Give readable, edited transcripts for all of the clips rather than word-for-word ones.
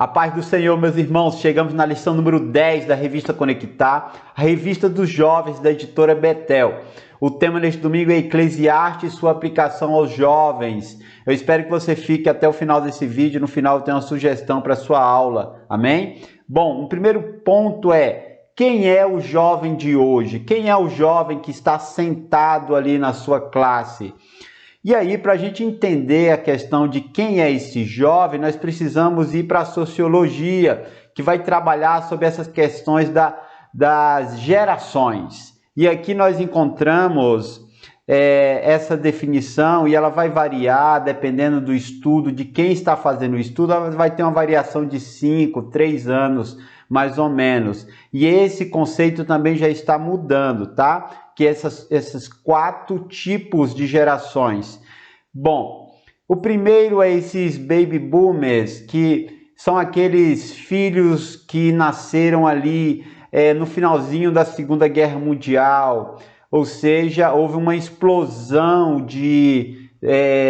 A paz do Senhor, meus irmãos, chegamos na lição número 10 da revista Conectar, a revista dos jovens da editora Betel. O tema neste domingo é Eclesiastes e sua aplicação aos jovens. Eu espero que você fique até o final desse vídeo. No final eu tenho uma sugestão para a sua aula, amém? Bom, o primeiro ponto é: quem é o jovem de hoje? Quem é o jovem que está sentado ali na sua classe? E aí, para a gente entender a questão de quem é esse jovem, nós precisamos ir para a sociologia, que vai trabalhar sobre essas questões das gerações. E aqui nós encontramos essa definição, e ela vai variar dependendo do estudo, de quem está fazendo o estudo. Ela vai ter uma variação de 5, 3 anos, mais ou menos. E esse conceito também já está mudando, tá? Que esses 4 tipos de gerações. Bom, o primeiro é esses baby boomers, que são aqueles filhos que nasceram ali no finalzinho da Segunda Guerra Mundial, ou seja, houve uma explosão de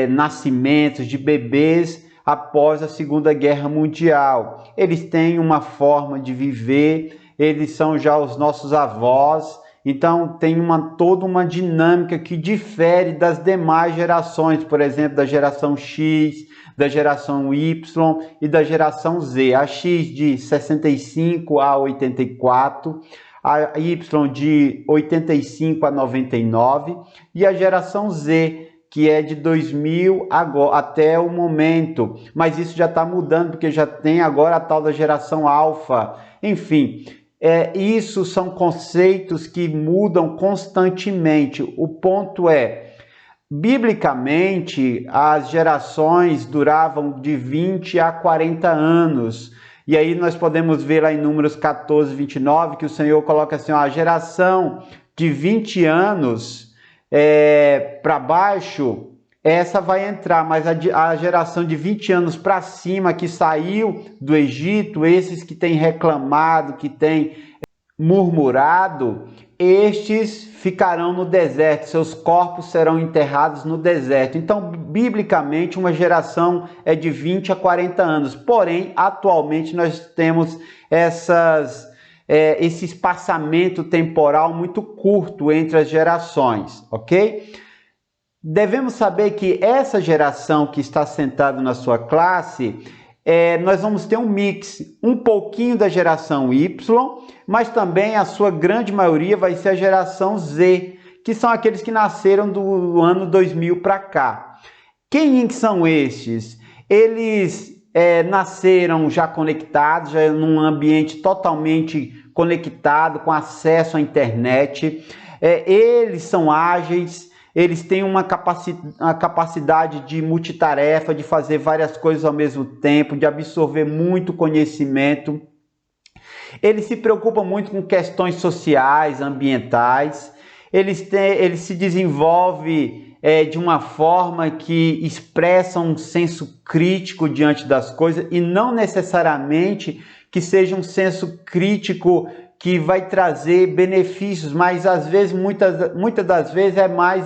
nascimentos de bebês após a Segunda Guerra Mundial. Eles têm uma forma de viver, eles são já os nossos avós. Então tem toda uma dinâmica que difere das demais gerações, por exemplo, da geração X, da geração Y e da geração Z. A X de 65 a 84, a Y de 85 a 99 e a geração Z, que é de 2000 até o momento. Mas isso já está mudando, porque já tem agora a tal da geração Alfa. Enfim, isso são conceitos que mudam constantemente. O ponto é, biblicamente, as gerações duravam de 20 a 40 anos. E aí nós podemos ver lá em Números 14, 29, que o Senhor coloca assim: a geração de 20 anos para baixo, essa vai entrar, mas a geração de 20 anos para cima, que saiu do Egito, esses que têm reclamado, que têm murmurado, estes ficarão no deserto, seus corpos serão enterrados no deserto. Então, biblicamente, uma geração é de 20 a 40 anos. Porém, atualmente, nós temos esse espaçamento temporal muito curto entre as gerações, ok? Devemos saber que essa geração que está sentada na sua classe, nós vamos ter um mix, um pouquinho da geração Y, mas também a sua grande maioria vai ser a geração Z, que são aqueles que nasceram do ano 2000 para cá. Quem são estes? Eles nasceram já conectados, já num ambiente totalmente conectado, com acesso à internet. Eles são ágeis. Eles têm uma capacidade de multitarefa, de fazer várias coisas ao mesmo tempo, de absorver muito conhecimento. Eles se preocupam muito com questões sociais, ambientais. Eles se desenvolvem de uma forma que expressa um senso crítico diante das coisas, e não necessariamente que seja um senso crítico que vai trazer benefícios, mas às vezes, muitas das vezes é mais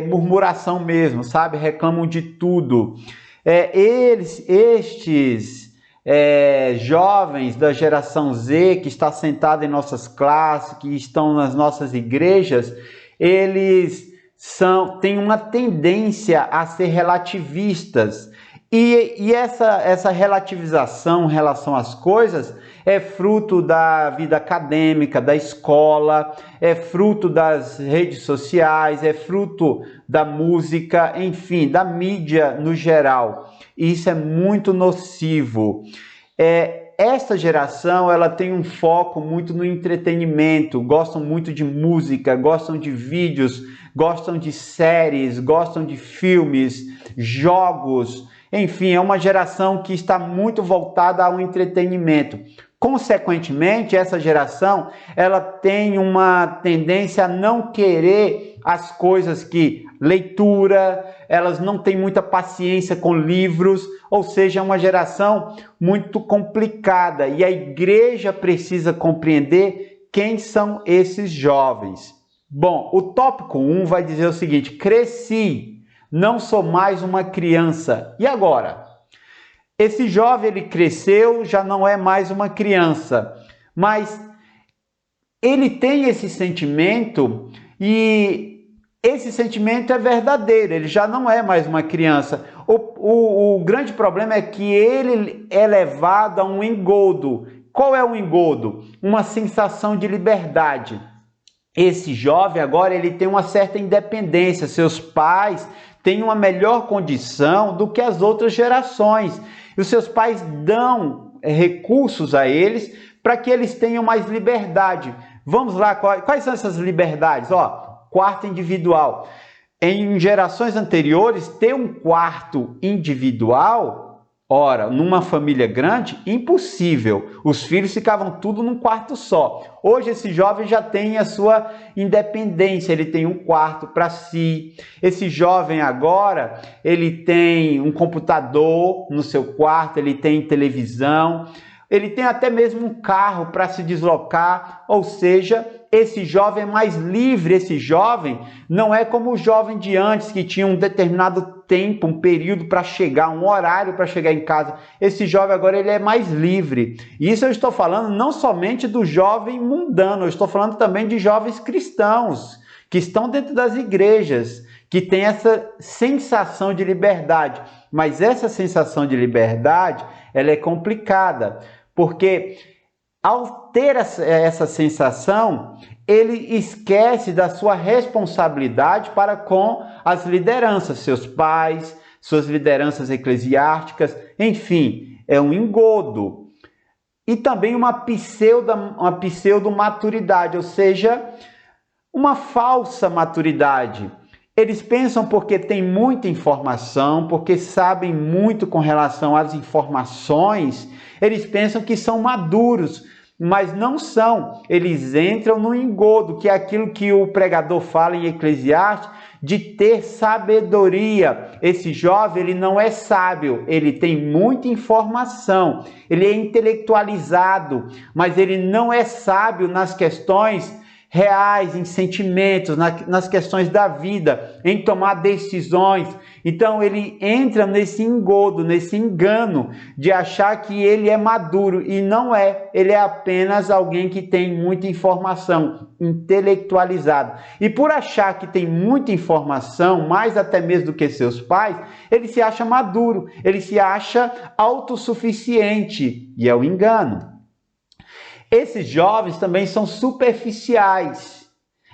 murmuração mesmo, sabe? Reclamam de tudo. Estes jovens da geração Z, que está sentado em nossas classes, que estão nas nossas igrejas, eles têm uma tendência a ser relativistas. E essa relativização em relação às coisas é fruto da vida acadêmica, da escola, é fruto das redes sociais, é fruto da música, enfim, da mídia no geral. Isso é muito nocivo. Esta geração, ela tem um foco muito no entretenimento, gostam muito de música, gostam de vídeos, gostam de séries, gostam de filmes, jogos. Enfim, é uma geração que está muito voltada ao entretenimento. Consequentemente, essa geração, ela tem uma tendência a não querer as coisas que leitura, elas não têm muita paciência com livros, ou seja, é uma geração muito complicada. E a igreja precisa compreender quem são esses jovens. Bom, o tópico 1 vai dizer o seguinte: cresci, não sou mais uma criança. E agora? Esse jovem, ele cresceu, já não é mais uma criança, mas ele tem esse sentimento e esse sentimento é verdadeiro, ele já não é mais uma criança. O grande problema é que ele é levado a um engodo. Qual é o engodo? Uma sensação de liberdade. Esse jovem agora ele tem uma certa independência, seus pais têm uma melhor condição do que as outras gerações. E os seus pais dão recursos a eles para que eles tenham mais liberdade. Vamos lá, quais são essas liberdades? Quarto individual. Em gerações anteriores, ter um quarto individual, numa família grande, impossível. Os filhos ficavam tudo num quarto só. Hoje esse jovem já tem a sua independência, ele tem um quarto para si. Esse jovem agora, ele tem um computador no seu quarto, ele tem televisão, ele tem até mesmo um carro para se deslocar, ou seja, esse jovem é mais livre. Esse jovem não é como o jovem de antes, que tinha um determinado tempo, um período para chegar, um horário para chegar em casa. Esse jovem agora ele é mais livre. E isso eu estou falando não somente do jovem mundano, eu estou falando também de jovens cristãos, que estão dentro das igrejas, que tem essa sensação de liberdade. Mas essa sensação de liberdade, ela é complicada, porque ao ter essa sensação, ele esquece da sua responsabilidade para com as lideranças, seus pais, suas lideranças eclesiásticas, enfim, é um engodo. E também uma pseudo-maturidade, ou seja, uma falsa maturidade. Eles pensam porque tem muita informação, porque sabem muito com relação às informações, eles pensam que são maduros, mas não são. Eles entram no engodo, que é aquilo que o pregador fala em Eclesiastes, de ter sabedoria. Esse jovem, ele não é sábio, ele tem muita informação, ele é intelectualizado, mas ele não é sábio nas questões reais, em sentimentos, nas questões da vida, em tomar decisões. Então ele entra nesse engodo, nesse engano de achar que ele é maduro, e não é. Ele é apenas alguém que tem muita informação, intelectualizado. E por achar que tem muita informação, mais até mesmo do que seus pais, ele se acha maduro, ele se acha autossuficiente, e é o engano. Esses jovens também são superficiais.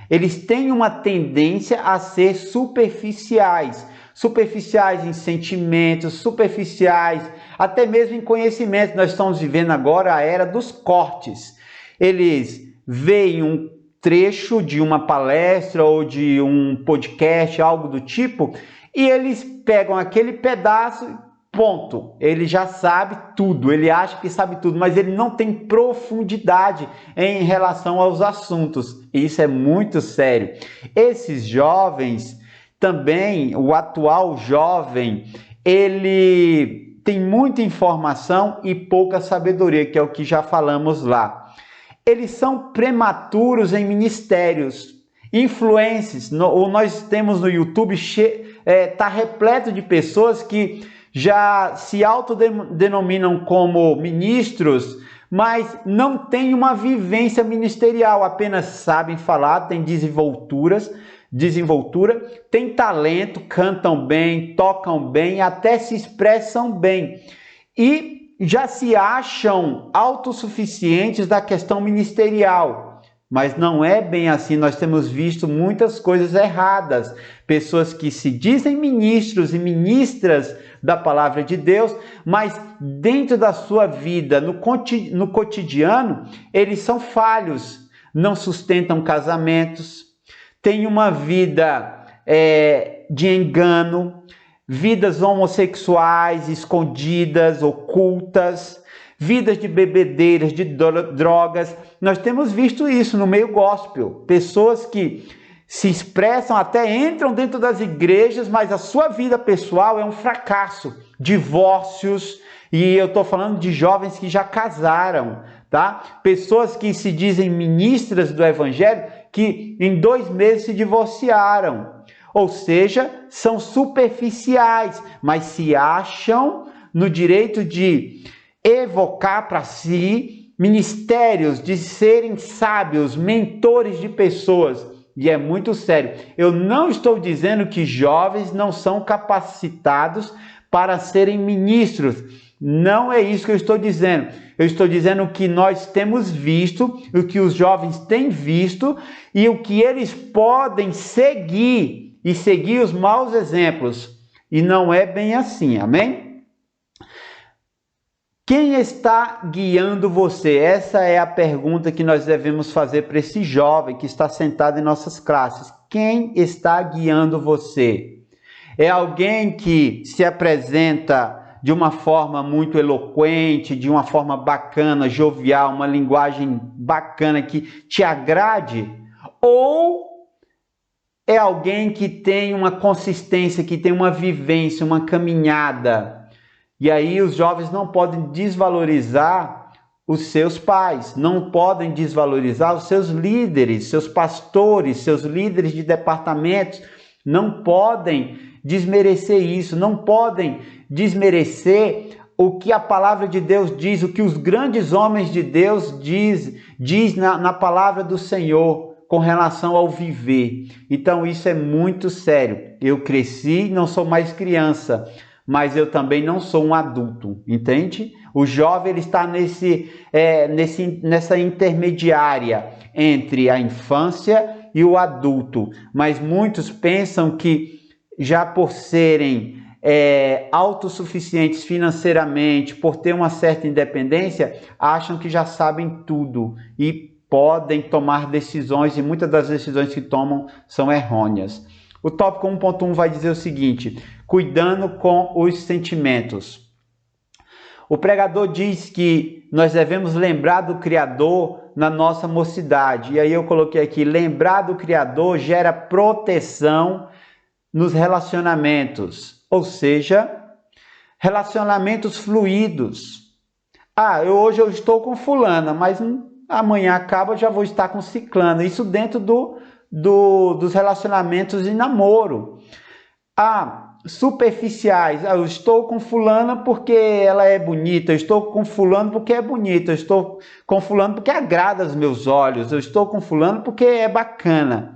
Eles têm uma tendência a ser superficiais. Superficiais em sentimentos, superficiais até mesmo em conhecimento. Nós estamos vivendo agora a era dos cortes. Eles veem um trecho de uma palestra ou de um podcast, algo do tipo, e eles pegam aquele pedaço, ponto. Ele já sabe tudo, ele acha que sabe tudo, mas ele não tem profundidade em relação aos assuntos. Isso é muito sério. Esses jovens também, o atual jovem, ele tem muita informação e pouca sabedoria, que é o que já falamos lá. Eles são prematuros em ministérios, influencers. Nós temos no YouTube, está repleto de pessoas que já se autodenominam como ministros, mas não têm uma vivência ministerial, apenas sabem falar, têm desenvoltura, têm talento, cantam bem, tocam bem, até se expressam bem. E já se acham autossuficientes da questão ministerial. Mas não é bem assim, nós temos visto muitas coisas erradas. Pessoas que se dizem ministros e ministras da palavra de Deus, mas dentro da sua vida, no cotidiano, eles são falhos, não sustentam casamentos, têm uma vida de engano, vidas homossexuais escondidas, ocultas, vidas de bebedeiras, de drogas. Nós temos visto isso no meio gospel, pessoas que se expressam, até entram dentro das igrejas, mas a sua vida pessoal é um fracasso. Divórcios, e eu estou falando de jovens que já casaram, tá? Pessoas que se dizem ministras do evangelho, que em 2 meses se divorciaram. Ou seja, são superficiais, mas se acham no direito de evocar para si ministérios, de serem sábios, mentores de pessoas. E é muito sério. Eu não estou dizendo que jovens não são capacitados para serem ministros. Não é isso que eu estou dizendo. Eu estou dizendo o que nós temos visto, o que os jovens têm visto e o que eles podem seguir e seguir os maus exemplos. E não é bem assim, amém? Quem está guiando você? Essa é a pergunta que nós devemos fazer para esse jovem que está sentado em nossas classes. Quem está guiando você? É alguém que se apresenta de uma forma muito eloquente, de uma forma bacana, jovial, uma linguagem bacana que te agrade? Ou é alguém que tem uma consistência, que tem uma vivência, uma caminhada? E aí os jovens não podem desvalorizar os seus pais, não podem desvalorizar os seus líderes, seus pastores, seus líderes de departamentos, não podem desmerecer isso, não podem desmerecer o que a palavra de Deus diz, o que os grandes homens de Deus diz na palavra do Senhor com relação ao viver. Então isso é muito sério. Eu cresci, não sou mais criança, mas eu também não sou um adulto, entende? O jovem ele está nessa intermediária entre a infância e o adulto, mas muitos pensam que já por serem autossuficientes financeiramente, por ter uma certa independência, acham que já sabem tudo e podem tomar decisões, e muitas das decisões que tomam são errôneas. O tópico 1.1 vai dizer o seguinte: cuidando com os sentimentos. O pregador diz que nós devemos lembrar do Criador na nossa mocidade. E aí eu coloquei aqui, lembrar do Criador gera proteção nos relacionamentos, ou seja, relacionamentos fluidos. Hoje eu estou com fulana, mas amanhã acaba, já vou estar com ciclano. Isso dentro dos relacionamentos de namoro. Superficiais. Eu estou com fulana porque ela é bonita, eu estou com fulano porque é bonita, eu estou com fulano porque agrada aos meus olhos, eu estou com fulano porque é bacana.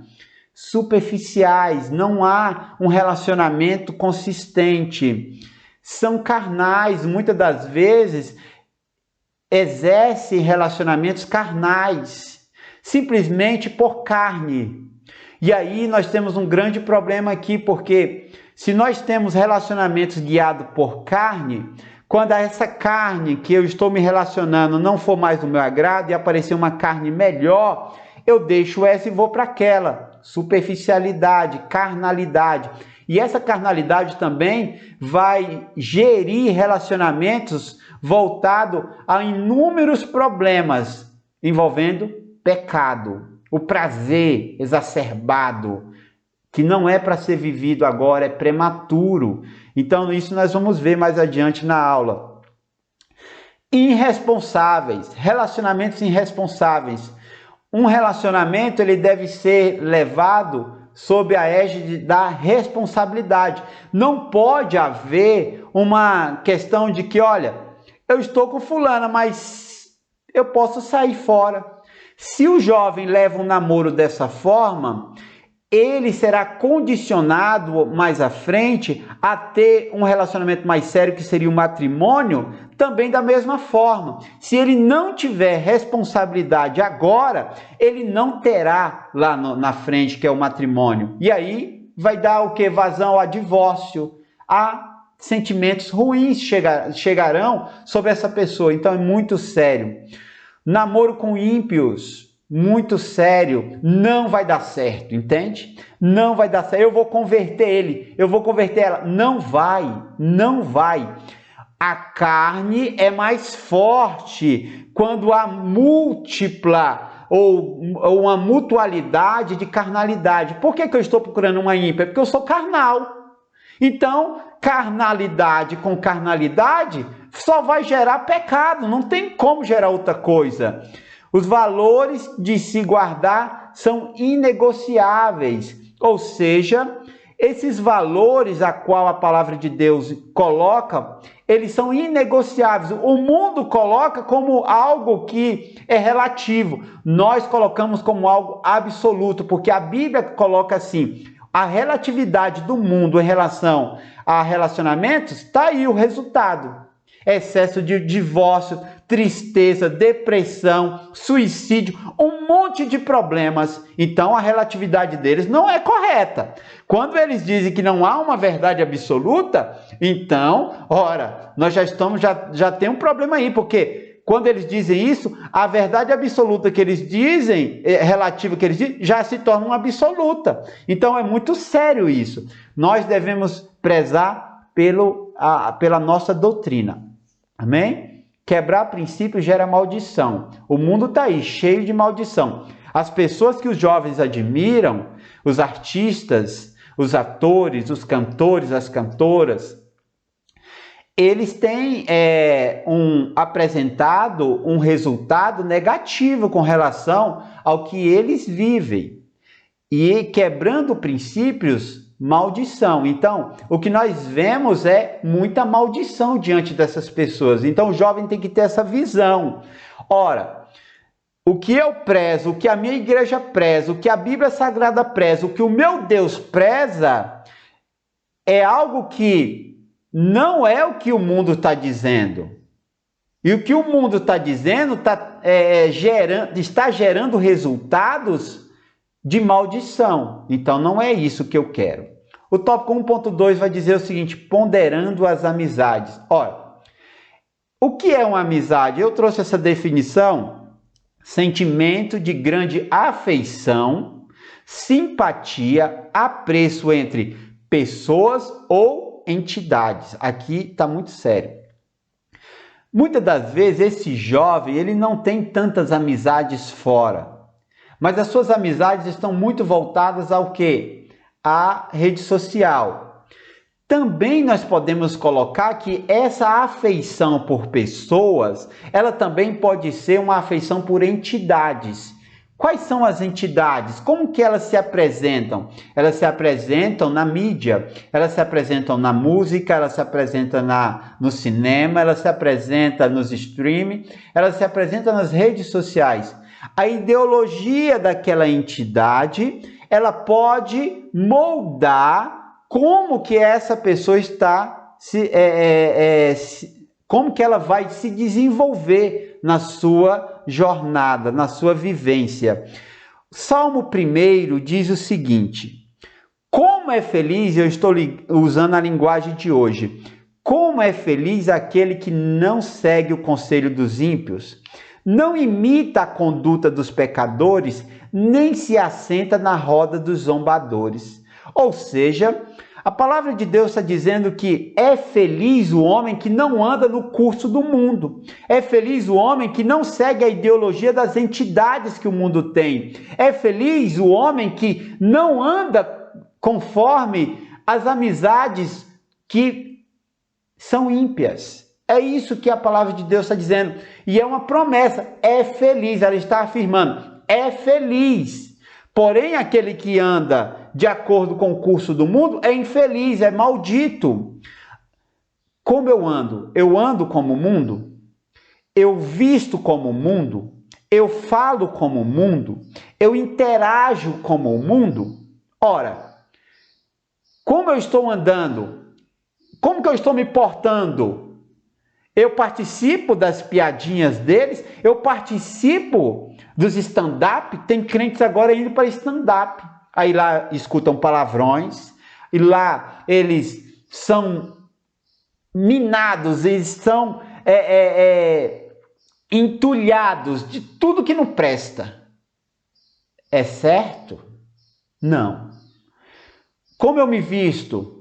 Superficiais, não há um relacionamento consistente. São carnais, muitas das vezes exercem relacionamentos carnais, simplesmente por carne. E aí nós temos um grande problema aqui, porque se nós temos relacionamentos guiados por carne, quando essa carne que eu estou me relacionando não for mais do meu agrado e aparecer uma carne melhor, eu deixo essa e vou para aquela. Superficialidade, carnalidade. E essa carnalidade também vai gerir relacionamentos voltados a inúmeros problemas envolvendo pecado, o prazer exacerbado, que não é para ser vivido agora, é prematuro. Então, isso nós vamos ver mais adiante na aula. Irresponsáveis, relacionamentos irresponsáveis. Um relacionamento ele deve ser levado sob a égide da responsabilidade. Não pode haver uma questão de que, olha, eu estou com fulana, mas eu posso sair fora. Se o jovem leva um namoro dessa forma, ele será condicionado mais à frente a ter um relacionamento mais sério, que seria o matrimônio, também da mesma forma. Se ele não tiver responsabilidade agora, ele não terá lá na frente, que é o matrimônio. E aí vai dar o quê? Vazão a divórcio, a sentimentos ruins chegarão sobre essa pessoa. Então é muito sério. Namoro com ímpios, muito sério, não vai dar certo, entende? Não vai dar certo. Eu vou converter ele, eu vou converter ela. Não vai, não vai. A carne é mais forte quando há múltipla ou uma mutualidade de carnalidade. Por que eu estou procurando uma ímpia? Porque eu sou carnal. Então, carnalidade com carnalidade só vai gerar pecado, não tem como gerar outra coisa. Os valores de se guardar são inegociáveis, ou seja, Esses valores a qual a palavra de Deus coloca, eles são inegociáveis. O mundo coloca como algo que é relativo. Nós colocamos como algo absoluto, porque a Bíblia coloca assim: a relatividade do mundo em relação a relacionamentos, está aí o resultado. Excesso de divórcio, tristeza, depressão, suicídio, um monte de problemas. Então a relatividade deles não é correta. Quando eles dizem que não há uma verdade absoluta, então, ora, nós já tem um problema aí, porque quando eles dizem isso, a verdade absoluta que eles dizem, relativa que eles dizem, já se torna uma absoluta. Então é muito sério isso. Nós devemos prezar pela nossa doutrina. Amém? Quebrar princípio gera maldição. O mundo está aí, cheio de maldição. As pessoas que os jovens admiram, os artistas, os atores, os cantores, as cantoras, eles têm apresentado um resultado negativo com relação ao que eles vivem. E quebrando princípios, maldição. Então, o que nós vemos é muita maldição diante dessas pessoas. Então, o jovem tem que ter essa visão. Ora, o que eu prezo, o que a minha igreja preza, o que a Bíblia Sagrada preza, o que o meu Deus preza, é algo que não é o que o mundo está dizendo. E o que o mundo está dizendo está gerando resultados de maldição. Então, não é isso que eu quero. O tópico 1.2 vai dizer o seguinte: ponderando as amizades. Ora, o que é uma amizade? Eu trouxe essa definição: sentimento de grande afeição, simpatia, apreço entre pessoas ou entidades. Aqui está muito sério. Muitas das vezes esse jovem ele não tem tantas amizades fora, mas as suas amizades estão muito voltadas ao quê? A rede social. Também nós podemos colocar que essa afeição por pessoas, ela também pode ser uma afeição por entidades. Quais são as entidades? Como que elas se apresentam? Elas se apresentam na mídia, elas se apresentam na música, elas se apresentam no cinema, elas se apresentam nos streaming, elas se apresentam nas redes sociais. A ideologia daquela entidade, ela pode moldar como que essa pessoa está, como que ela vai se desenvolver na sua jornada, na sua vivência. Salmo 1 diz o seguinte: como é feliz, eu estou usando a linguagem de hoje, como é feliz aquele que não segue o conselho dos ímpios, não imita a conduta dos pecadores, nem se assenta na roda dos zombadores. Ou seja, a palavra de Deus está dizendo que é feliz o homem que não anda no curso do mundo. É feliz o homem que não segue a ideologia das entidades que o mundo tem. É feliz o homem que não anda conforme as amizades que são ímpias. É isso que a palavra de Deus está dizendo. E é uma promessa. É feliz, ela está afirmando. É feliz. Porém, aquele que anda de acordo com o curso do mundo é infeliz, é maldito. Como eu ando? Eu ando como o mundo? Eu visto como o mundo? Eu falo como o mundo? Eu interajo como o mundo? Ora, como eu estou andando? Como que eu estou me portando? Eu participo das piadinhas deles, eu participo dos stand-up. Tem crentes agora indo para stand-up. Aí lá escutam palavrões, e lá eles são minados, eles são entulhados de tudo que não presta. É certo? Não. Como eu me visto?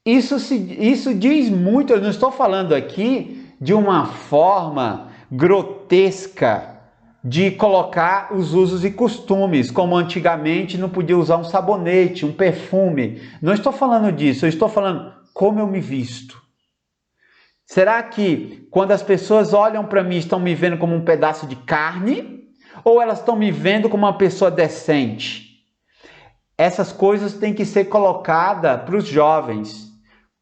Isso diz muito. Eu não estou falando aqui de uma forma grotesca de colocar os usos e costumes, como antigamente não podia usar um sabonete, um perfume. Não estou falando disso, eu estou falando como eu me visto. Será que quando as pessoas olham para mim, estão me vendo como um pedaço de carne? Ou elas estão me vendo como uma pessoa decente? essas coisas têm que ser colocadas para os jovens.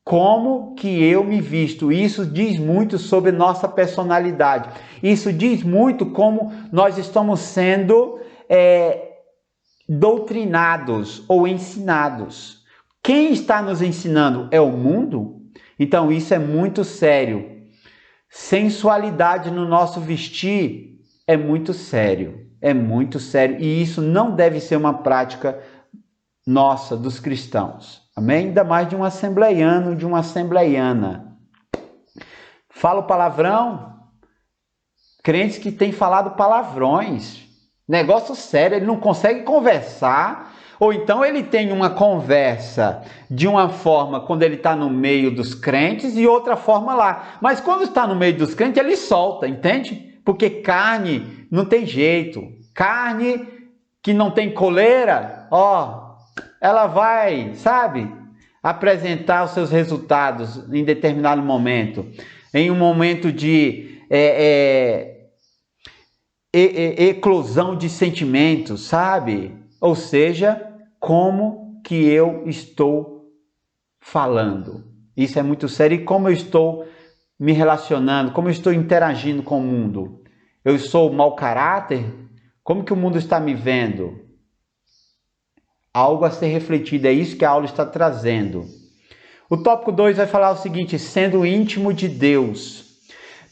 Como que eu me visto? Isso diz muito sobre nossa personalidade. Isso diz muito como nós estamos sendo doutrinados ou ensinados. Quem está nos ensinando é o mundo? Então isso é muito sério. Sensualidade no nosso vestir é muito sério. É muito sério. E isso não deve ser uma prática nossa, dos cristãos. Amém? Ainda mais de um assembleiano, de uma assembleiana. Fala o palavrão. Crentes que têm falado palavrões. Negócio sério, ele não consegue conversar. Ou então ele tem uma conversa de uma forma quando ele está no meio dos crentes e outra forma lá. Mas quando está no meio dos crentes, ele solta, entende? Porque carne não tem jeito. Carne que não tem coleira, ela vai, sabe, apresentar os seus resultados em determinado momento. Em um momento de eclosão de sentimentos, sabe? Ou seja, como que eu estou falando. Isso é muito sério. E como eu estou me relacionando, como eu estou interagindo com o mundo. Eu sou mau caráter? Como que o mundo está me vendo? Algo a ser refletido, é isso que a aula está trazendo. O tópico 2 vai falar o seguinte: sendo íntimo de Deus.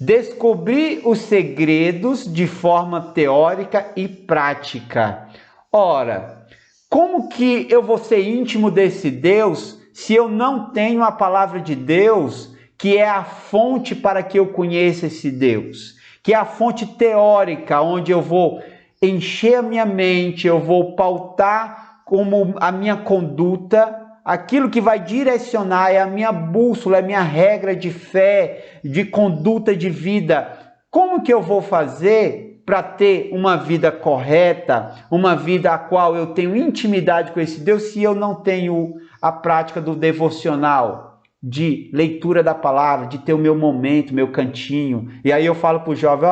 Descobrir os segredos de forma teórica e prática. Ora, como que eu vou ser íntimo desse Deus se eu não tenho a palavra de Deus, que é a fonte para que eu conheça esse Deus? Que é a fonte teórica, onde eu vou encher a minha mente, eu vou pautar como a minha conduta, aquilo que vai direcionar é a minha bússola, é a minha regra de fé, de conduta de vida. Como que eu vou fazer para ter uma vida correta, uma vida a qual eu tenho intimidade com esse Deus, se eu não tenho a prática do devocional, de leitura da palavra, de ter o meu momento, meu cantinho? E aí eu falo para o jovem,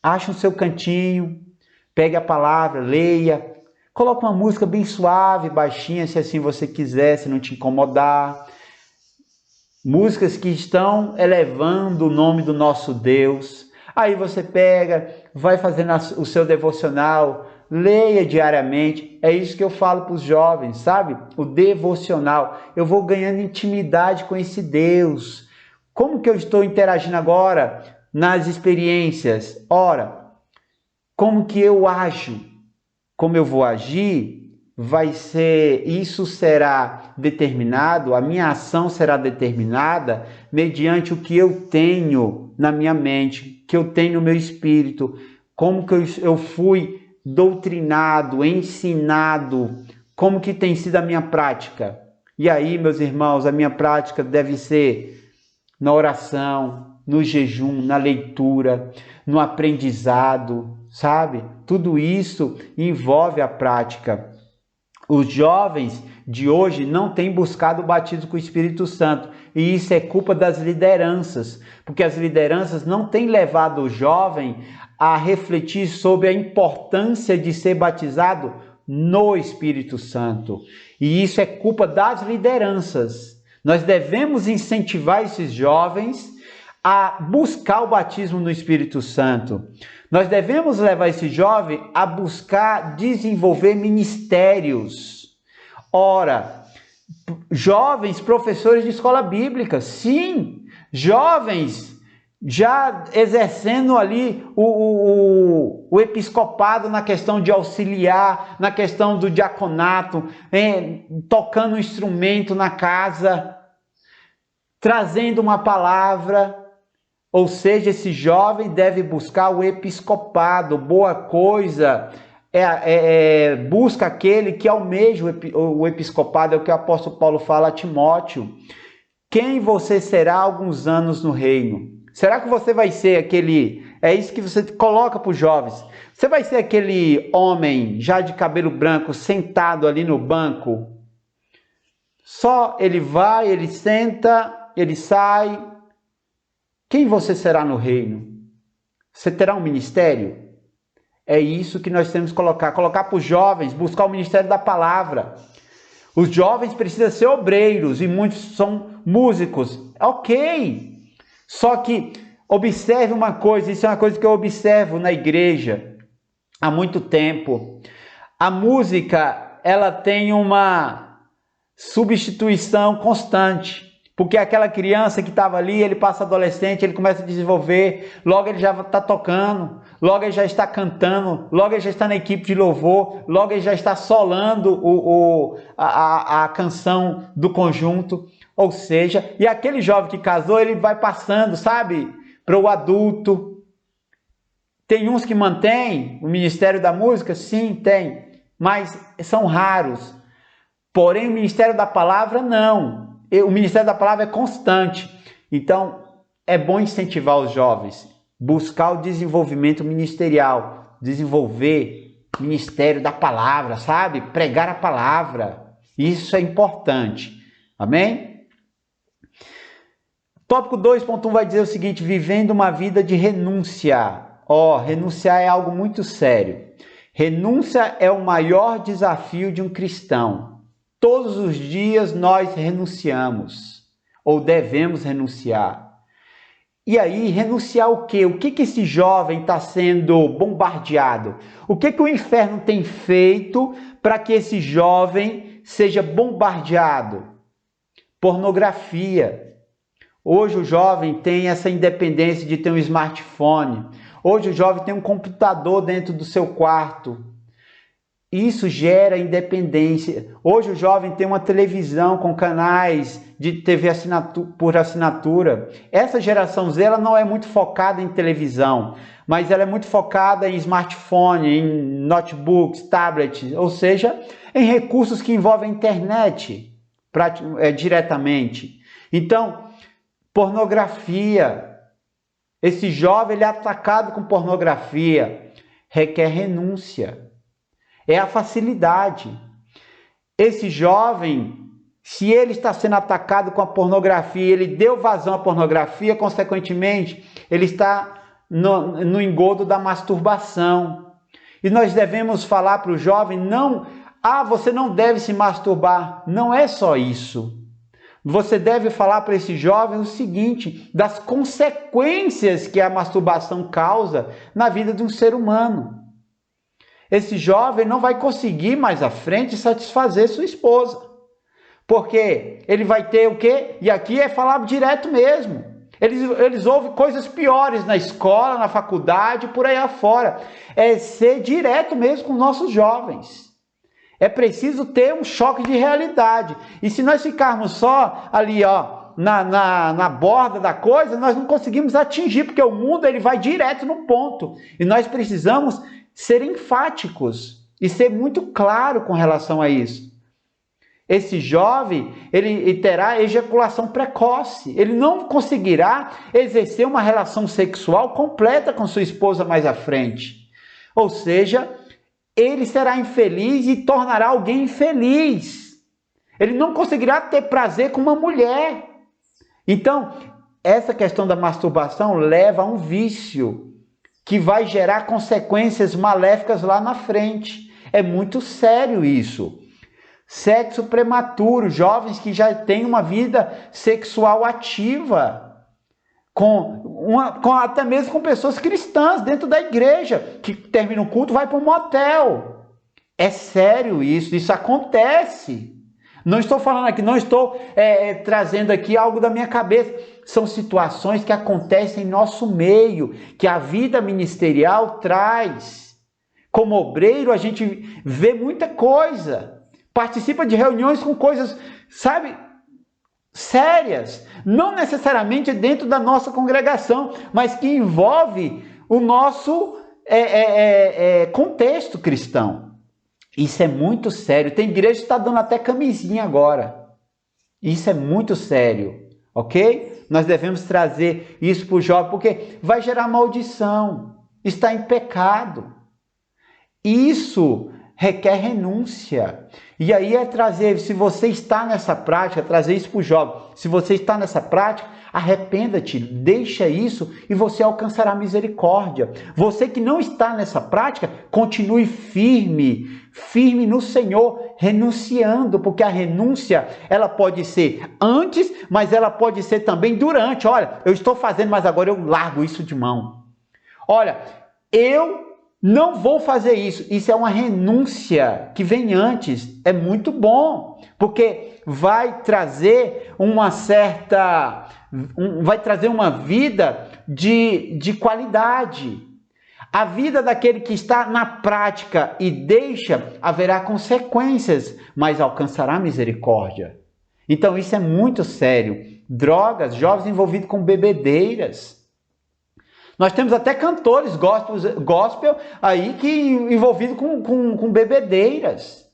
acha o seu cantinho, pegue a palavra, leia, coloque uma música bem suave, baixinha, se assim você quiser, se não te incomodar. Músicas que estão elevando o nome do nosso Deus. Aí você pega, vai fazendo o seu devocional, leia diariamente. É isso que eu falo para os jovens, sabe? O devocional. Eu vou ganhando intimidade com esse Deus. Como que eu estou interagindo agora nas experiências? Ora, como que eu ajo? Como eu vou agir? Isso será determinado, a minha ação será determinada mediante o que eu tenho na minha mente, que eu tenho no meu espírito, como que eu fui doutrinado, ensinado, como que tem sido a minha prática. E aí, meus irmãos, a minha prática deve ser na oração, no jejum, na leitura, no aprendizado, sabe? Tudo isso envolve a prática. Os jovens de hoje não têm buscado o batismo com o Espírito Santo, e isso é culpa das lideranças, porque as lideranças não têm levado o jovem a refletir sobre a importância de ser batizado no Espírito Santo. E isso é culpa das lideranças. Nós devemos incentivar esses jovens a buscar o batismo no Espírito Santo. Nós devemos levar esse jovem a buscar desenvolver ministérios. Ora, jovens professores de escola bíblica, sim, jovens já exercendo ali o episcopado na questão de auxiliar, na questão do diaconato, tocando um instrumento na casa, trazendo uma palavra. Ou seja, esse jovem deve buscar o episcopado. Boa coisa busca aquele que almeja o episcopado. É o que o apóstolo Paulo fala a Timóteo. Quem você será há alguns anos no reino? Será que você vai ser aquele... É isso que você coloca para os jovens. Você vai ser aquele homem já de cabelo branco sentado ali no banco? Só ele vai, ele senta, ele sai... Quem você será no reino? Você terá um ministério? É isso que nós temos que colocar para os jovens, buscar o ministério da palavra. Os jovens precisam ser obreiros e muitos são músicos. Ok. Só que observe uma coisa, isso é uma coisa que eu observo na igreja há muito tempo. A música, ela tem uma substituição constante. Porque aquela criança que estava ali, ele passa adolescente, ele começa a desenvolver, logo ele já está tocando, logo ele já está cantando, logo ele já está na equipe de louvor, logo ele já está solando a canção do conjunto. Ou seja, e aquele jovem que casou, ele vai passando, sabe, para o adulto. Tem uns que mantêm o ministério da música? Sim, tem, mas são raros. Porém, o ministério da palavra, não. O ministério da palavra é constante. Então, é bom incentivar os jovens, buscar o desenvolvimento ministerial, desenvolver o ministério da palavra, sabe? Pregar a palavra. Isso é importante. Amém? Tópico 2.1 vai dizer o seguinte: vivendo uma vida de renúncia. Renunciar é algo muito sério. Renúncia é o maior desafio de um cristão. Todos os dias nós renunciamos, ou devemos renunciar. E aí, renunciar o quê? O que esse jovem está sendo bombardeado? O que o inferno tem feito para que esse jovem seja bombardeado? Pornografia. Hoje o jovem tem essa independência de ter um smartphone. Hoje o jovem tem um computador dentro do seu quarto. Isso gera independência. Hoje o jovem tem uma televisão com canais de TV por assinatura. Essa geração Z ela não é muito focada em televisão, mas ela é muito focada em smartphone, em notebooks, tablets, ou seja, em recursos que envolvem a internet diretamente. Então, pornografia. Esse jovem ele é atacado com pornografia. Requer renúncia. É a facilidade. Esse jovem, se ele está sendo atacado com a pornografia, ele deu vazão à pornografia, consequentemente, ele está no engodo da masturbação. E nós devemos falar para o jovem, não, você não deve se masturbar. Não é só isso. Você deve falar para esse jovem o seguinte, das consequências que a masturbação causa na vida de um ser humano. Esse jovem não vai conseguir mais à frente satisfazer sua esposa. Porque ele vai ter o quê? E aqui é falar direto mesmo. Eles ouvem coisas piores na escola, na faculdade, por aí afora. É ser direto mesmo com nossos jovens. É preciso ter um choque de realidade. E se nós ficarmos só ali, na borda da coisa, nós não conseguimos atingir, porque o mundo ele vai direto no ponto. E nós precisamos ser enfáticos e ser muito claro com relação a isso. Esse jovem, ele terá ejaculação precoce. Ele não conseguirá exercer uma relação sexual completa com sua esposa mais à frente. Ou seja, ele será infeliz e tornará alguém infeliz. Ele não conseguirá ter prazer com uma mulher. Então, essa questão da masturbação leva a um vício que vai gerar consequências maléficas lá na frente. É muito sério isso. Sexo prematuro, jovens que já têm uma vida sexual ativa, até mesmo com pessoas cristãs dentro da igreja, que termina o culto, vai para um motel. É sério isso acontece. Não estou falando aqui, não estou trazendo aqui algo da minha cabeça. São situações que acontecem em nosso meio, que a vida ministerial traz. Como obreiro, a gente vê muita coisa. Participa de reuniões com coisas, sabe, sérias. Não necessariamente dentro da nossa congregação, mas que envolve o nosso contexto cristão. Isso é muito sério. Tem igreja que está dando até camisinha agora. Isso é muito sério, ok? Nós devemos trazer isso para o jovem, porque vai gerar maldição. Está em pecado. Isso requer renúncia. E aí é trazer, se você está nessa prática, trazer isso para o jovem. Se você está nessa prática, Arrependa-te, deixa isso e você alcançará misericórdia. Você que não está nessa prática, continue firme, firme no Senhor, renunciando, porque a renúncia, ela pode ser antes, mas ela pode ser também durante. Olha, eu estou fazendo, mas agora eu largo isso de mão. Olha, eu não vou fazer isso. Isso é uma renúncia que vem antes. É muito bom, porque vai trazer vai trazer uma vida de qualidade. A vida daquele que está na prática e deixa, haverá consequências, mas alcançará misericórdia. Então isso é muito sério. Drogas, jovens envolvidos com bebedeiras. Nós temos até cantores gospel aí que envolvidos com bebedeiras.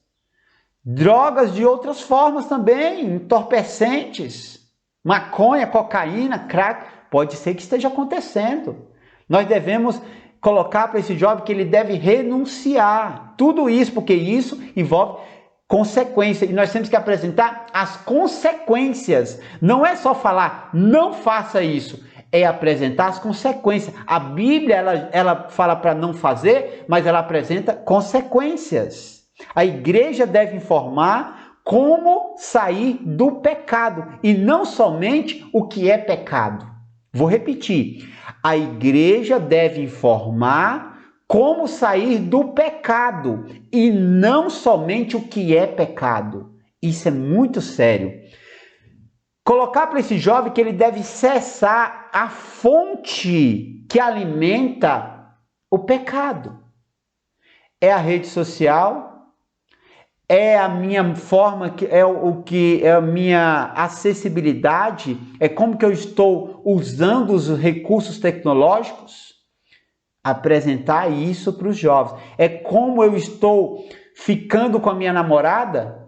Drogas de outras formas também, entorpecentes. Maconha, cocaína, crack. Pode ser que esteja acontecendo. Nós devemos colocar para esse jovem que ele deve renunciar. Tudo isso, porque isso envolve consequência. E nós temos que apresentar as consequências. Não é só falar, não faça isso. É apresentar as consequências. A Bíblia, ela fala para não fazer, mas ela apresenta consequências. A igreja deve informar como sair do pecado e não somente o que é pecado. Vou repetir. A igreja deve informar como sair do pecado e não somente o que é pecado. Isso é muito sério. Colocar para esse jovem que ele deve cessar a fonte que alimenta o pecado. É a rede social, é a minha forma, é a minha acessibilidade, é como que eu estou usando os recursos tecnológicos. Apresentar isso para os jovens. É como eu estou ficando com a minha namorada.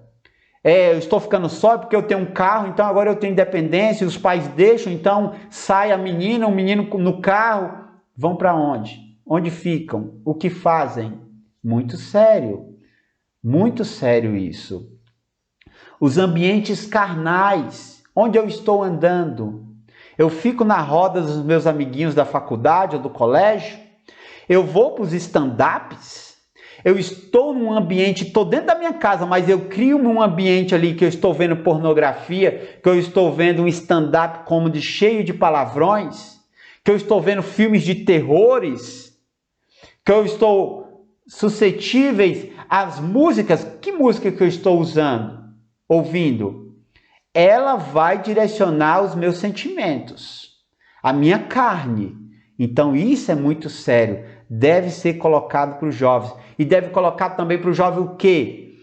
Eu estou ficando só porque eu tenho um carro, então agora eu tenho independência, os pais deixam, então sai a menina, o menino no carro, vão para onde? Onde ficam? O que fazem? Muito sério isso. Os ambientes carnais, onde eu estou andando? Eu fico na roda dos meus amiguinhos da faculdade ou do colégio? Eu vou para os stand-ups? Eu estou num ambiente, estou dentro da minha casa, mas eu crio um ambiente ali que eu estou vendo pornografia, que eu estou vendo um stand-up como cheio de palavrões, que eu estou vendo filmes de terrores, que eu estou suscetíveis às músicas. Que música que eu estou ouvindo? Ela vai direcionar os meus sentimentos, a minha carne. Então isso é muito sério. Deve ser colocado para os jovens. E deve colocar também para o jovem o quê?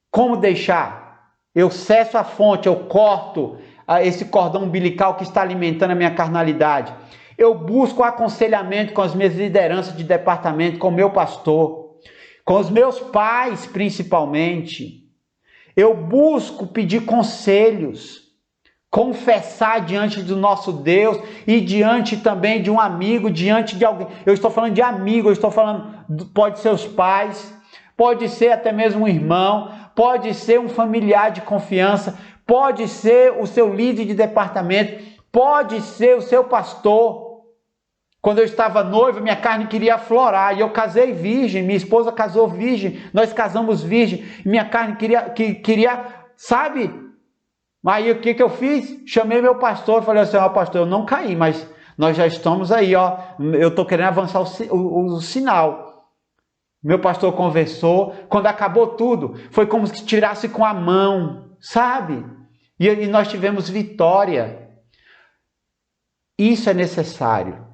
Como deixar? Eu cesso a fonte, eu corto esse cordão umbilical que está alimentando a minha carnalidade. Eu busco aconselhamento com as minhas lideranças de departamento, com o meu pastor, com os meus pais principalmente. Eu busco pedir conselhos, confessar diante do nosso Deus e diante também de um amigo, diante de alguém. Eu estou falando de amigo, eu estou falando, pode ser os pais, pode ser até mesmo um irmão, pode ser um familiar de confiança, pode ser o seu líder de departamento, pode ser o seu pastor. Quando eu estava noivo, minha carne queria aflorar e eu casei virgem, minha esposa casou virgem, nós casamos virgem, minha carne queria, sabe? Aí o que eu fiz? Chamei meu pastor e falei assim, pastor, eu não caí, mas nós já estamos aí, eu estou querendo avançar o sinal. Meu pastor conversou, quando acabou tudo, foi como se tirasse com a mão, sabe? E nós tivemos vitória. Isso é necessário.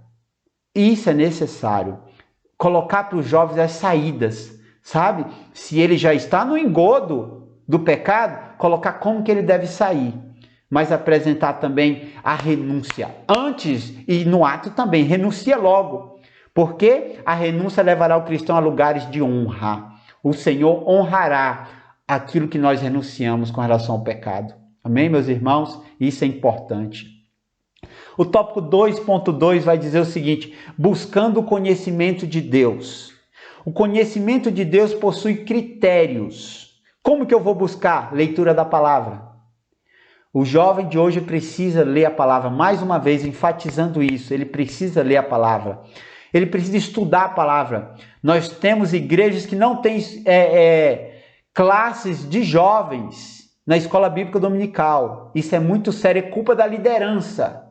Colocar para os jovens as saídas, sabe? Se ele já está no engodo do pecado, colocar como que ele deve sair, mas apresentar também a renúncia. Antes e no ato também, renuncia logo, porque a renúncia levará o cristão a lugares de honra. O Senhor honrará aquilo que nós renunciamos com relação ao pecado. Amém, meus irmãos? Isso é importante. O tópico 2.2 vai dizer o seguinte: buscando o conhecimento de Deus. O conhecimento de Deus possui critérios. Como que eu vou buscar? Leitura da palavra. O jovem de hoje precisa ler a palavra, mais uma vez enfatizando isso, ele precisa ler a palavra. Ele precisa estudar a palavra. Nós temos igrejas que não têm classes de jovens na escola bíblica dominical. Isso é muito sério, é culpa da liderança.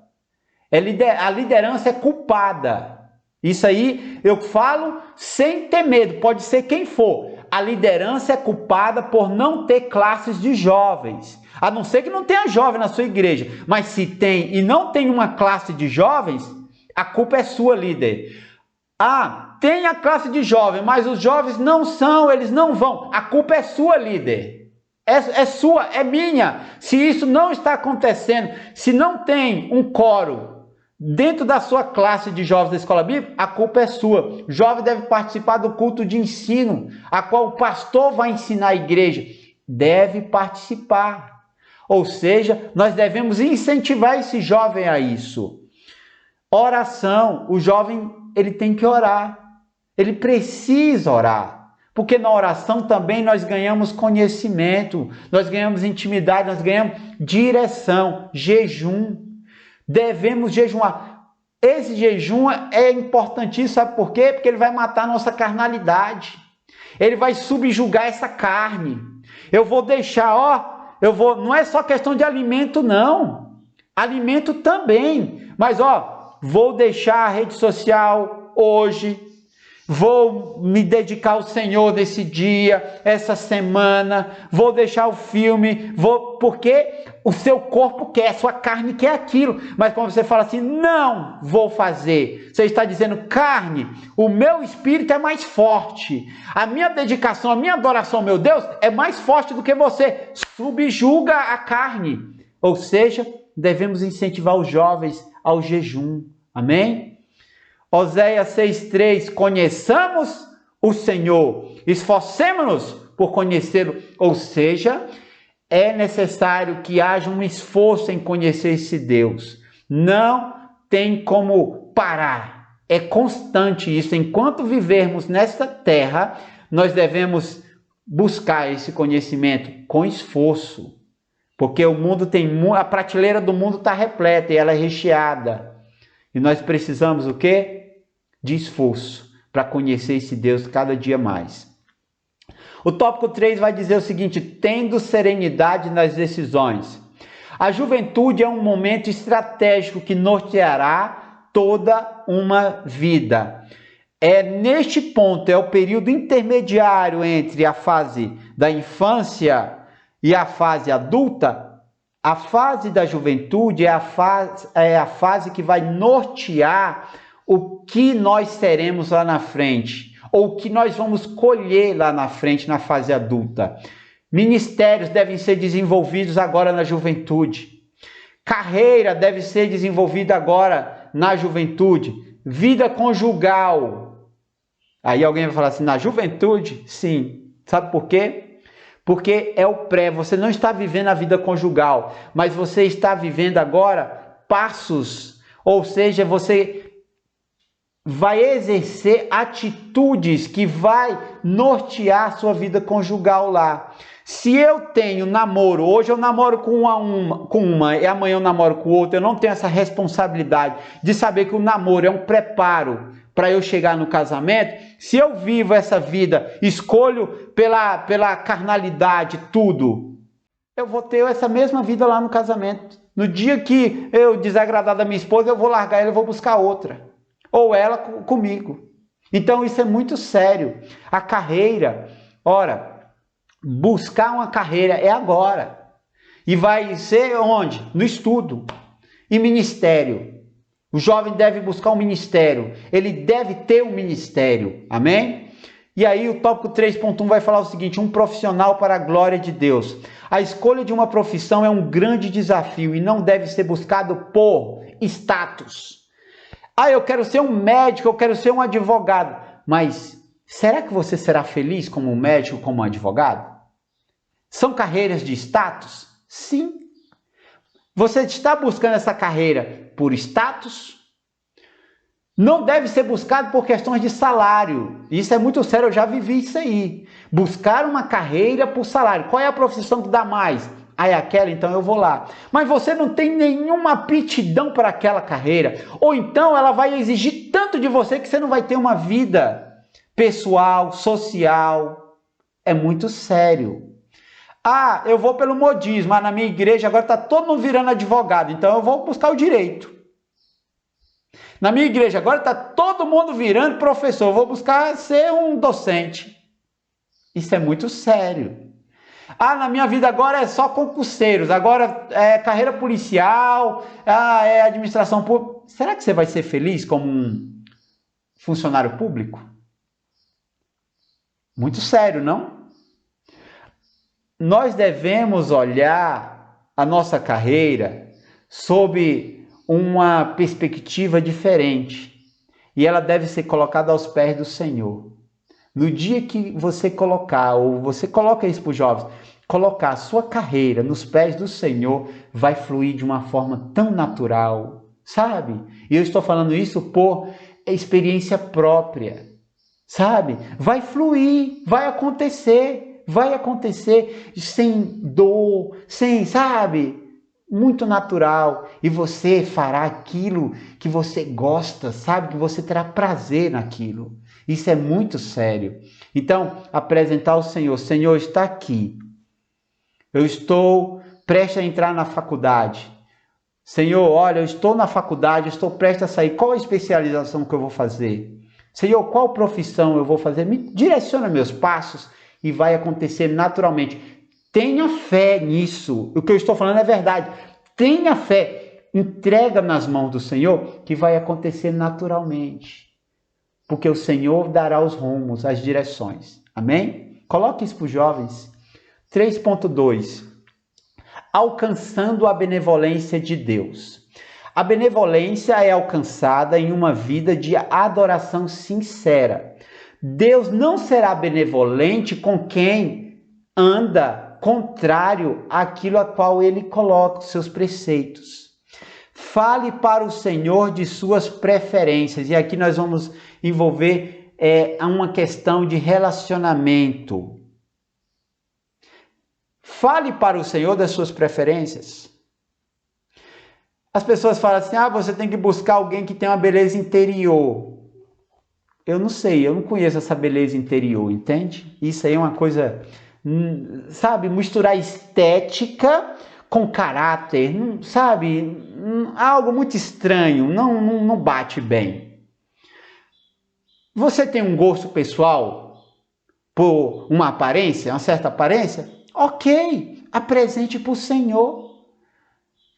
A liderança é culpada. Isso aí eu falo sem ter medo, pode ser quem for. A liderança é culpada por não ter classes de jovens. A não ser que não tenha jovem na sua igreja. Mas se tem e não tem uma classe de jovens, a culpa é sua, líder. Ah, tem a classe de jovem, mas os jovens não são, eles não vão. A culpa é sua, líder. É sua, é minha. Se isso não está acontecendo, se não tem um coro dentro da sua classe de jovens da escola bíblica, a culpa é sua. O jovem deve participar do culto de ensino, a qual o pastor vai ensinar a igreja. Deve participar. Ou seja, nós devemos incentivar esse jovem a isso. Oração, o jovem ele tem que orar, ele precisa orar, porque na oração também nós ganhamos conhecimento, nós ganhamos intimidade, nós ganhamos direção, jejum, devemos jejuar. Esse jejum é importantíssimo, sabe por quê? Porque ele vai matar a nossa carnalidade, ele vai subjugar essa carne. Eu vou deixar, não é só questão de alimento não, alimento também, mas vou deixar a rede social hoje, vou me dedicar ao Senhor nesse dia, essa semana, vou deixar o filme, porque o seu corpo quer, a sua carne quer aquilo. Mas quando você fala assim, não vou fazer, você está dizendo, carne, o meu espírito é mais forte, a minha dedicação, a minha adoração ao meu Deus é mais forte do que você, subjuga a carne. Ou seja, devemos incentivar os jovens ao jejum. Amém? Oséias 6,3, conheçamos o Senhor, esforcemos-nos por conhecê-lo. Ou seja, é necessário que haja um esforço em conhecer esse Deus. Não tem como parar. É constante isso. Enquanto vivermos nesta terra, nós devemos buscar esse conhecimento com esforço. Porque o mundo a prateleira do mundo está repleta e ela é recheada. E nós precisamos o quê? De esforço para conhecer esse Deus cada dia mais. O tópico 3 vai dizer o seguinte, tendo serenidade nas decisões. A juventude é um momento estratégico que norteará toda uma vida. Neste ponto, é o período intermediário entre a fase da infância e a fase adulta. A fase da juventude é a fase que vai nortear o que nós seremos lá na frente, ou o que nós vamos colher lá na frente, na fase adulta. Ministérios devem ser desenvolvidos agora na juventude. Carreira deve ser desenvolvida agora na juventude. Vida conjugal. Aí alguém vai falar assim, na juventude? Sim. Sabe por quê? Porque é o pré, você não está vivendo a vida conjugal, mas você está vivendo agora passos, ou seja, você vai exercer atitudes que vai nortear a sua vida conjugal lá. Se eu tenho namoro, hoje eu namoro com uma e amanhã eu namoro com outra, eu não tenho essa responsabilidade de saber que o namoro é um preparo para eu chegar no casamento. Se eu vivo essa vida, escolho pela carnalidade tudo, eu vou ter essa mesma vida lá no casamento. No dia que eu desagradar da minha esposa, eu vou largar ela e vou buscar outra. Ou ela comigo. Então isso é muito sério. A carreira, buscar uma carreira é agora. E vai ser onde? No estudo. E ministério. O jovem deve buscar um ministério. Ele deve ter um ministério. Amém? E aí o tópico 3.1 vai falar o seguinte, um profissional para a glória de Deus. A escolha de uma profissão é um grande desafio e não deve ser buscado por status. Eu quero ser um médico, eu quero ser um advogado. Mas será que você será feliz como um médico, como um advogado? São carreiras de status? Sim. Você está buscando essa carreira por status? Não deve ser buscado por questões de salário. Isso é muito sério, eu já vivi isso aí. Buscar uma carreira por salário. Qual é a profissão que dá mais? Ah, é aquela? Então eu vou lá. Mas você não tem nenhuma aptidão para aquela carreira. Ou então ela vai exigir tanto de você que você não vai ter uma vida pessoal, social. É muito sério. Ah, eu vou pelo modismo. Ah, na minha igreja agora está todo mundo virando advogado. Então eu vou buscar o direito. Na minha igreja agora está todo mundo virando professor. Eu vou buscar ser um docente. Isso é muito sério. Ah, na minha vida agora é só concurseiros, agora é carreira policial, é administração pública. Será que você vai ser feliz como um funcionário público? Muito sério, não? Nós devemos olhar a nossa carreira sob uma perspectiva diferente e ela deve ser colocada aos pés do Senhor. No dia que você colocar, ou você coloca isso para os jovens, colocar a sua carreira nos pés do Senhor, vai fluir de uma forma tão natural, sabe? E eu estou falando isso por experiência própria, sabe? Vai fluir, vai acontecer sem dor, sem, sabe? Muito natural, e você fará aquilo que você gosta, sabe? Que você terá prazer naquilo. Isso é muito sério. Então, apresentar ao Senhor: Senhor, está aqui. Eu estou prestes a entrar na faculdade. Senhor, olha, eu estou na faculdade, eu estou prestes a sair. Qual a especialização que eu vou fazer? Senhor, qual profissão eu vou fazer? Me direciona meus passos e vai acontecer naturalmente. Tenha fé nisso. O que eu estou falando é verdade. Tenha fé. Entrega nas mãos do Senhor que vai acontecer naturalmente. Porque o Senhor dará os rumos, as direções. Amém? Coloque isso para os jovens. 3.2. Alcançando a benevolência de Deus. A benevolência é alcançada em uma vida de adoração sincera. Deus não será benevolente com quem anda contrário àquilo a qual ele coloca os seus preceitos. Fale para o Senhor de suas preferências. E aqui nós vamos envolver uma questão de relacionamento. Fale para o Senhor das suas preferências. As pessoas falam assim: você tem que buscar alguém que tem uma beleza interior. Eu não sei, eu não conheço essa beleza interior, entende? Isso aí é uma coisa, sabe, misturar estética com caráter, sabe, algo muito estranho, não bate bem. Você tem um gosto pessoal por uma aparência, uma certa aparência? Ok, apresente para o Senhor.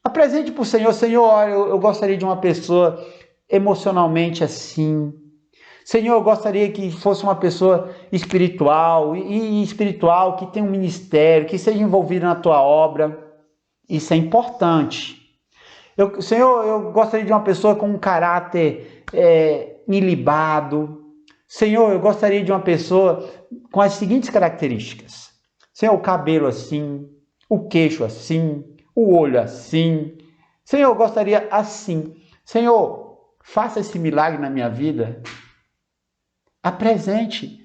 Apresente para o Senhor: Senhor, olha, eu gostaria de uma pessoa emocionalmente assim. Senhor, eu gostaria que fosse uma pessoa espiritual, e espiritual, que tem um ministério, que seja envolvida na tua obra. Isso é importante. Senhor, eu gostaria de uma pessoa com um caráter ilibado. Senhor, eu gostaria de uma pessoa com as seguintes características. Senhor, o cabelo assim, o queixo assim, o olho assim. Senhor, eu gostaria assim. Senhor, faça esse milagre na minha vida. Apresente.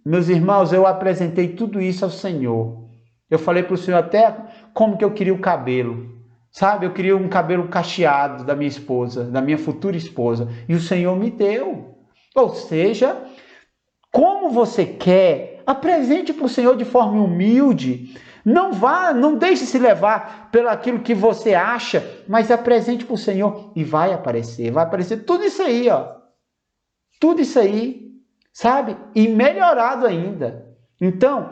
Meus irmãos, eu apresentei tudo isso ao Senhor. Eu falei para o Senhor até como que eu queria o cabelo. Sabe, eu queria um cabelo cacheado da minha esposa, da minha futura esposa. E o Senhor me deu. Ou seja, como você quer, apresente para o Senhor de forma humilde. Não deixe se levar pelo aquilo que você acha, mas apresente para o Senhor e vai aparecer tudo isso aí, ó. Tudo isso aí, sabe? E melhorado ainda. Então,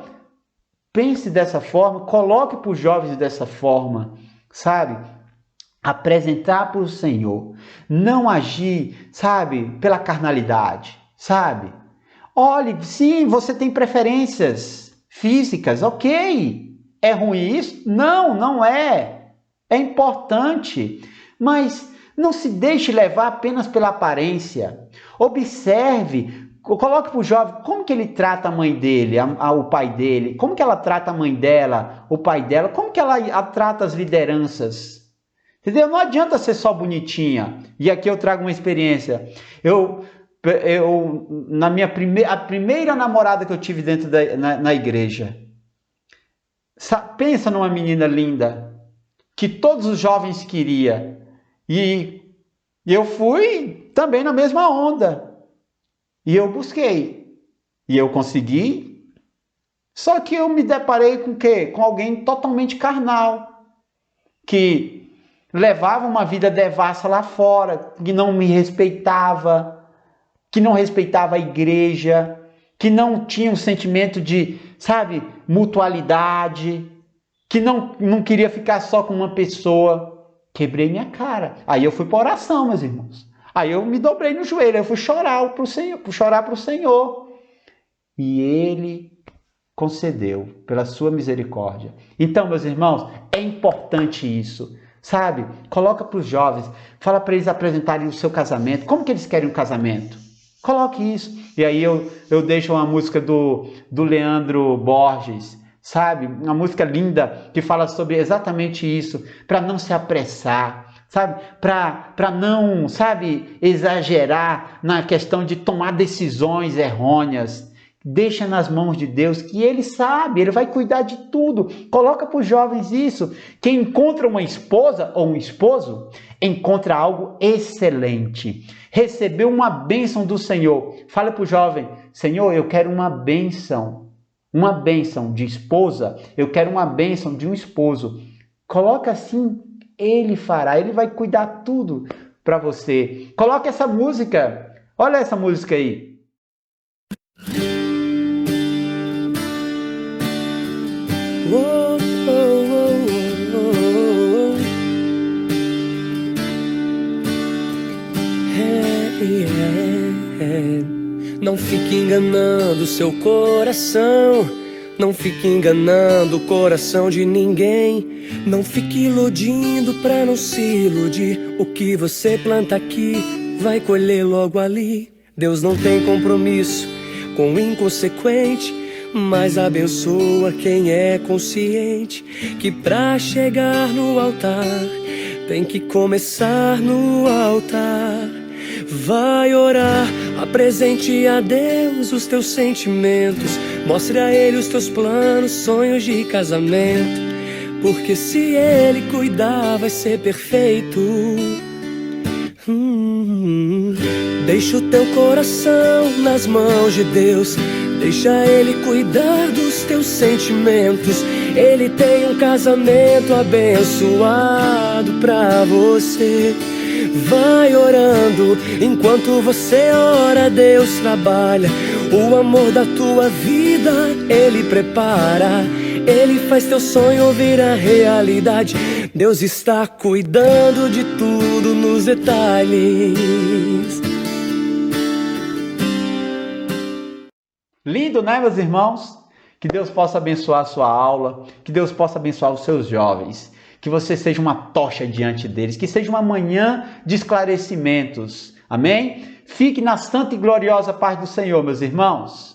pense dessa forma, coloque para os jovens dessa forma, sabe? Apresentar para o Senhor, não agir, sabe, pela carnalidade, sabe? Olhe, sim, você tem preferências físicas, ok. É ruim isso? Não é. É importante, mas não se deixe levar apenas pela aparência. Observe, coloque para o jovem como que ele trata a mãe dele, o pai dele, como que ela trata a mãe dela, o pai dela, como que ela trata as lideranças. Entendeu? Não adianta ser só bonitinha. E aqui eu trago uma experiência. A primeira namorada que eu tive dentro na igreja, Pensa numa menina linda, que todos os jovens queriam. E eu fui também na mesma onda. E eu busquei. E eu consegui. Só que eu me deparei com o quê? Com alguém totalmente carnal. Que levava uma vida devassa lá fora. Que não me respeitava. Que não respeitava a igreja. Que não tinha um sentimento de, sabe, mutualidade. Que não queria ficar só com uma pessoa. Quebrei minha cara. Aí eu fui para oração, meus irmãos. Aí eu me dobrei no joelho, eu fui chorar para o Senhor. E Ele concedeu pela sua misericórdia. Então, meus irmãos, é importante isso, sabe? Coloca para os jovens, fala para eles apresentarem o seu casamento. Como que eles querem um casamento? Coloque isso. E aí eu deixo uma música do Leandro Borges, sabe? Uma música linda que fala sobre exatamente isso, para não se apressar, sabe? Para não, sabe, exagerar na questão de tomar decisões errôneas. Deixa nas mãos de Deus, que Ele sabe, Ele vai cuidar de tudo. Coloca para os jovens isso. Quem encontra uma esposa ou um esposo, encontra algo excelente. Recebeu uma bênção do Senhor. Fala para o jovem, Senhor, eu quero uma bênção de esposa, eu quero uma bênção de um esposo. Coloca assim, Ele fará, Ele vai cuidar tudo para você. Coloca essa música, olha essa música aí. Oh, oh, oh, oh. Não fique enganando seu coração, não fique enganando o coração de ninguém. Não fique iludindo pra não se iludir. O que você planta aqui vai colher logo ali. Deus não tem compromisso com o inconsequente, mas abençoa quem é consciente que pra chegar no altar tem que começar no altar. Vai orar, apresente a Deus os teus sentimentos, mostre a Ele os teus planos, sonhos de casamento, porque se Ele cuidar vai ser perfeito. Deixa o teu coração nas mãos de Deus, deixa Ele cuidar dos teus sentimentos. Ele tem um casamento abençoado pra você. Vai orando, enquanto você ora, Deus trabalha. O amor da tua vida Ele prepara. Ele faz teu sonho virar realidade. Deus está cuidando de tudo nos detalhes. Lindo, né, meus irmãos? Que Deus possa abençoar a sua aula, que Deus possa abençoar os seus jovens, que você seja uma tocha diante deles, que seja uma manhã de esclarecimentos. Amém? Fique na santa e gloriosa paz do Senhor, meus irmãos.